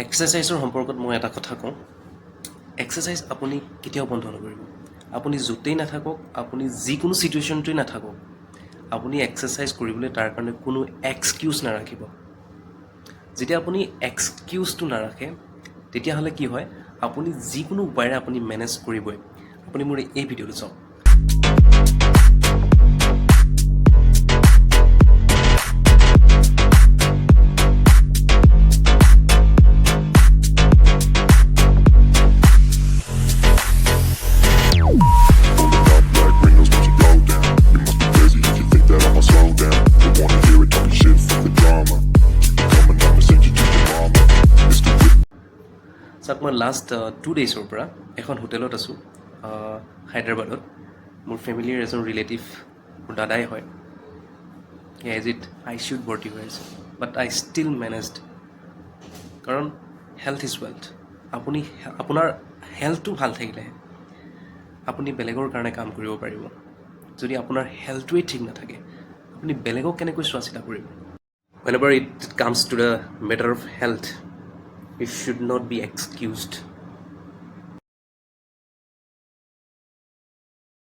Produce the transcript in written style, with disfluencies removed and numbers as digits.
এক্সাৰচাইজৰ সম্পৰ্কত মই এটা কথা কওঁ, এক্সাৰচাইজ আপুনি কেতিয়াও বন্ধ নকৰিব। আপুনি য'তেই নাথাকক, আপুনি যিকোনো ছিটুৱেশ্যনতেই নাথাকক, আপুনি এক্সাৰচাইজ কৰিবলৈ তাৰ কাৰণে কোনো এক্সকিউজ নাৰাখিব। যেতিয়া আপুনি এক্সকিউজটো নাৰাখে, তেতিয়াহ'লে কি হয়, আপুনি যিকোনো উপায়েৰে আপুনি মেনেজ কৰিবই। আপুনি মোৰ এই ভিডিঅ'টো চাওক। চাওক, মই লাষ্ট 2 ডেইজৰ পৰা এখন হোটেলত আছোঁ হায়দৰাবাদত। মোৰ ফেমিলিৰ এজন ৰিলেটিভ, মোৰ দাদাই হয়। এজ ইট ICUত ভৰ্তি হৈ আছে, বাট আই ষ্টিল মেনেজড। কাৰণ হেল্থ ইজ ৱেল্থ। আপোনাৰ হেল্থটো ভাল থাকিলেহে আপুনি বেলেগৰ কাৰণে কাম কৰিব পাৰিব। যদি আপোনাৰ হেল্থটোৱেই ঠিক নাথাকে, আপুনি বেলেগক কেনেকৈ চোৱা চিতা কৰিব? Whenever it comes to the matter of health, you should not be excused.